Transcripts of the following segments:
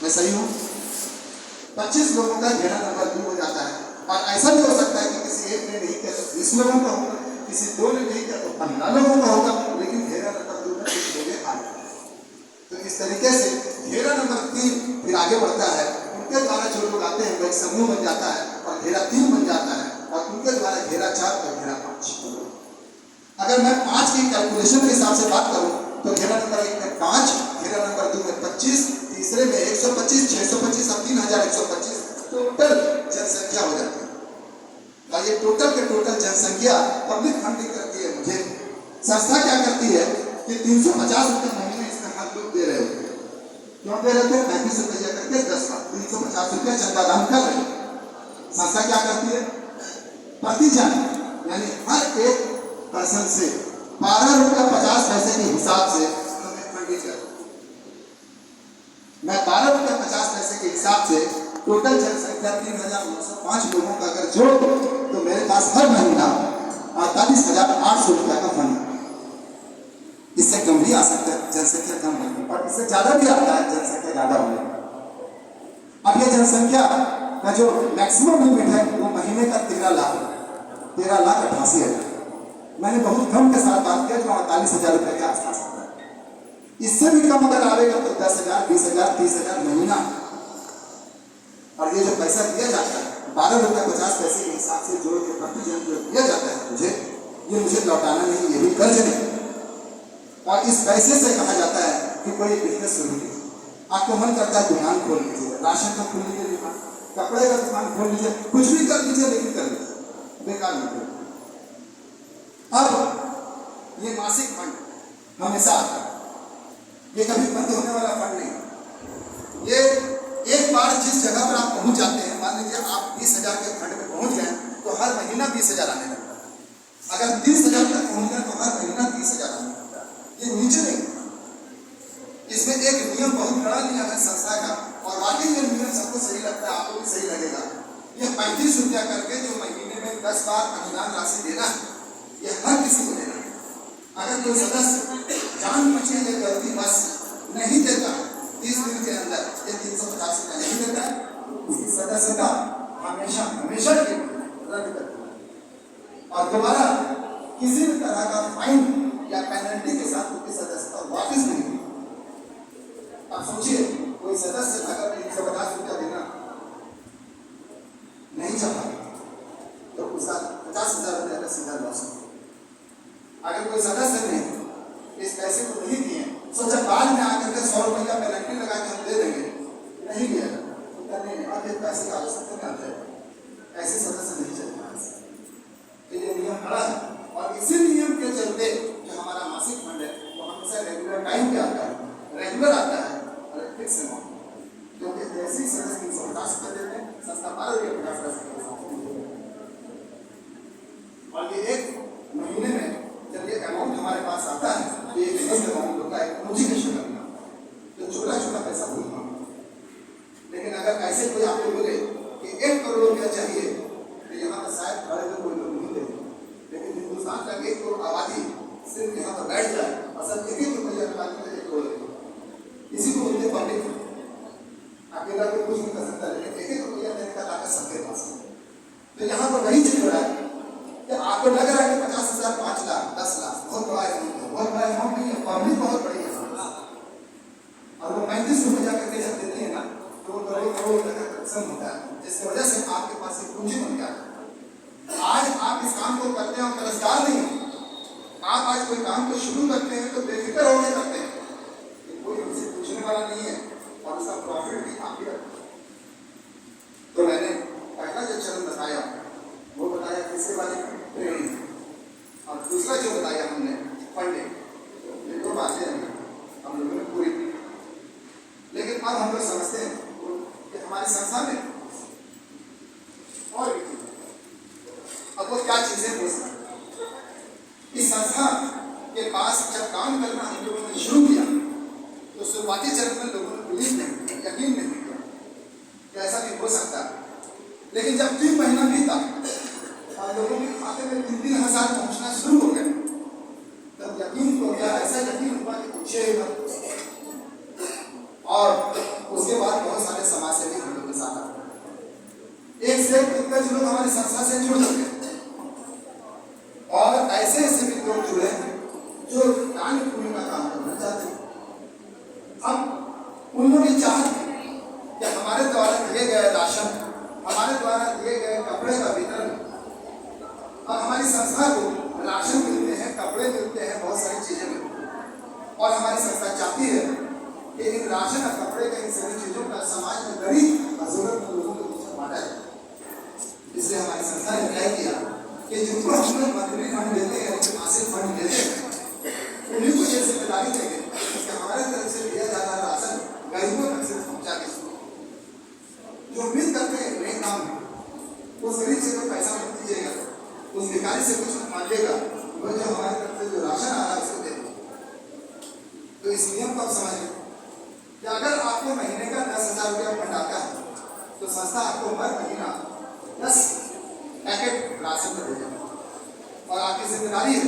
मैं सही हूँ? 25 लोगों का घेरा नंबर 2 हो जाता है। और ऐसा भी हो सकता है कि किसी एक ने नहीं किया तो 20 लोगों का होगा, किसी 2 ने नहीं किया तो 15 लोगों का होगा, लेकिन घेरा नंबर 2 में कुछ लोग आ जाते हैं। तो इस तरीके से घेरा नंबर 3 फिर आगे बढ़ता है, उनके द्वारा जो लोग आते हैं वो एक समूह बन जाता है और घेरा 3 बन जाता है, और उनके द्वारा घेरा 4 और घेरा 5। अगर मैं 5 की कैलकुलेशन के हिसाब से बात करूं तो घेरा नंबर 1 में 5, घेरा नंबर 2 में 25, तीसरे में 125, 625 और 3125 टोटल जनसंख्या हो जाती है। और ये टोटल के टोटल जनसंख्या पब्लिक फंडिंग करती है। मुझे संस्था क्या करती है कि 350 रुपये महीने इसमें हर लोग दे रहे होते हैं। क्यों दे रहे थे? 35 रुपया करके 10 लाख 350 रुपया चंदा दान कर रहे। संस्था क्या करती है? प्रति जन यानी हर एक पर्सन से 12 रुपया 50 पैसे के हिसाब से हमें फंडिंग कर। मैं 12 रुपया 50 पैसे के हिसाब से टोटल जनसंख्या 3905 लोगों का अगर जोड़ दो तो मेरे पास हर महीना 48,800 रुपया का फंड। इससे कम भी आ सकता है जनसंख्या कम होगी, और इससे ज्यादा भी आता है जनसंख्या ज्यादा होने। अब ये जनसंख्या का जो मैक्सिमम लिमिट है वो महीने का 13,88,000। मैंने बहुत कम के साथ बात किया जो 48,000 रुपये के आसपास आता है। इससे भी कम अगर आएगा तो 10,000, 20,000, 30,000 महीना। और ये जो पैसा दिया जाता है 12 रुपया 50 पैसे के हिसाब से जोड़ के प्रति जन जो दिया जाता है मुझे, ये मुझे लौटाना नहीं, ये भी कर्ज नहीं। और इस पैसे से कहा जाता है कि कोई बिजनेस शुरू कीजिए। आपको मन करता है दुकान खोल लीजिए, राशन का खोल लीजिए दुकान, कपड़े का दुकान खोल लीजिए, कुछ भी कर लीजिए, लेकिन कर लीजिए, बेकार नहीं। अब ये मासिक फंड हमेशा आता है, ये कभी बंद होने वाला फंड नहीं। ये एक बार जिस जगह पर आप पहुंच जाते हैं, मान लीजिए आप 20,000 के फंड में पहुंच गए तो हर महीना 20,000 आने लगता है। अगर 30,000 तक पहुंच गए तो हर महीना 30,000 आने लगता है। ये नीचे नहीं, इसमें एक नियम बहुत बड़ा नियम है संस्था का, और वाकई ये नियम सबको सही लगता है, आपको भी सही लगेगा। ये 35 रुपया करके जो महीने में 10 बार अनुदान राशि देना है, ये हर किसी को देना है। अगर कोई सदस्य जान बूझ के गलती बस नहीं देता 30 दिन के अंदर ये 350 रुपया नहीं देता है, उसकी सदस्यता हमेशा हमेशा के रद्द कर देना और दोबारा किसी भी तरह का फाइन या पेनल्टी के साथ उसकी सदस्यता वापस नहीं होगी। अब सोचिए कोई सदस्य अगर 350 रुपया देना नहीं चाहता तो उसका 50,000 रुपया का सीधा लॉस है। अगर कोई सदस्य ने इस पैसे को नहीं दिए, सोचा बाद में आकर के 100 रुपया पेनल्टी लगा के हम दे देंगे, नहीं दिया तो करने और फिर पैसे की आवश्यकता नहीं आती, ऐसे सदस्य नहीं चलते। तो ये नियम खड़ा है, और इसी नियम के चलते जो हमारा मासिक फंड है वो हमेशा रेगुलर टाइम पे आता है, रेगुलर आता है और फिक्स अमाउंट, क्योंकि जैसे ही सदस्य 350 रुपये देते हैं संस्था 12 रुपये 50 पैसे और ये एक महीने में जब ये अमाउंट हमारे पास आता है तो ये फिक्स अमाउंट होता है, मुझे नहीं शुरू करना तो छोटा छोटा पैसा भूलना। लेकिन अगर ऐसे कोई आपको बोले कि 1 करोड़ रुपया चाहिए तो यहाँ पर शायद खड़े हुए कोई लोग नहीं देते, लेकिन हिंदुस्तान का 1 करोड़ आबादी सिर्फ यहाँ पर बैठ जाए और सब 1 रुपया निकालने में 1 करोड़ देते, इसी को बोलते पब्लिक। अकेला कोई कुछ नहीं कर सकता, लेकिन 1 रुपया देने का ताकत सबके पास है। तो यहाँ पर वही चीज हो रहा है कि आपको लग रहा है कि 50,000, 5 लाख, 10 लाख बहुत बड़ा अमाउंट है, बहुत बड़ा अमाउंट नहीं है, पब्लिक बहुत बड़ी है। और वो 35 रुपया करके जब देते हैं ना तो वो करोड़ का कंसेप्शन होता है, जिसकी वजह से आपके पास एक पूंजी बन गया है। आज आप इस काम को करते हैं और कर्जदार नहीं है। आप आज कोई काम को शुरू करते हैं तो बेफिक्र होकर करते हैं, कोई हमसे पूछने वाला नहीं है और उसका प्रॉफिट भी आप ही रखते हैं। तो मैंने पहला जो चरण बताया वो बताया किसके बारे में, ट्रेनिंग, और दूसरा जो बताया हमने फंडिंग। ये 2 बातें हम लोगों ने पूरी की, लेकिन अब हम लोग समझते हैं कि हमारी संस्था में और भी अब वो क्या चीजें हो सकती। इस संस्था के पास जब काम करना हम लोगों ने शुरू किया तो शुरुआती चरण में लोगों ने बिलीव नहीं किया, यकीन नहीं किया कि ऐसा भी हो सकता है। लेकिन जब 3 महीना बीता और लोगों के खाते में 3-3 हज़ार पहुंचना शुरू हो गए तब यकीन हो गया, ऐसा यकीन हुआ कि पूछे और उसके बाद बहुत सारे समाज सेवी हम लोग के साथ आते हैं। एक से दिग्गज लोग हमारी संस्था से जुड़ चुके हैं और ऐसे ऐसे भी लोग जुड़े जो दान पुण्य का काम करना चाहते हैं। अब उन लोगों की चाहत कि हमारे द्वारा दिए गए राशन, हमारे द्वारा दिए गए कपड़े का वितरण, और हमारी संस्था को राशन मिलते हैं, कपड़े मिलते हैं, बहुत सारी चीजें मिलती हैं और हमारी संस्था चाहती है कि इन राशन और कपड़े का, इन सभी चीजों का समाज में गरीब और जरूरतमंद लोगों के बीच में बांटा जाए। इसलिए हमारी संस्था ने तय किया कि जिनको हम लोग मंथली फंड देते हैं, मासिक फंड देते हैं, उन्हीं को ये जिम्मेदारी देंगे कि हमारे तरफ से दिया जा रहा राशन गरीबों तक से पहुंचा के जो उम्मीद करते हैं नए काम में, उस गरीब से कोई पैसा मत दीजिएगा, उस भिखारी से कुछ मांगिएगा, वो जो हमारी तरफ से जो राशन आ रहा है उसको दे दीजिए। तो इस नियम को आप समझिए कि अगर आपको महीने का 10,000 रुपया फंड आता है तो संस्था आपको हर महीना 10 पैकेट राशन का देगा। और आपकी जिम्मेदारी है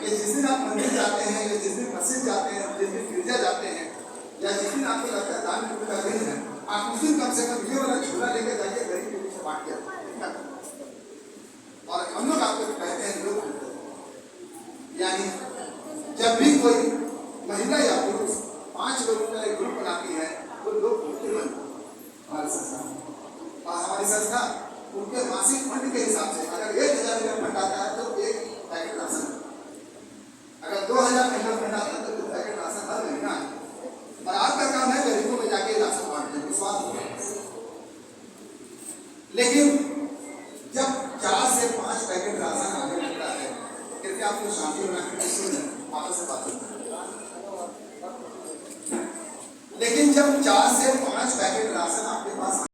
कि जिस दिन आप मंदिर जाते हैं या जिस दिन मस्जिद जाते हैं, जिस दिन गिरजा जाते हैं या जिस दिन आपको लगता है दान पुण्य का दिन है, आप उस दिन कम से कम ये वाला झूला लेकर जाइए, गरीब के बीच में बांट के। और हम लोग आपको कहते हैं लोग, यानी जब भी कोई महिला या पुरुष 5 लोग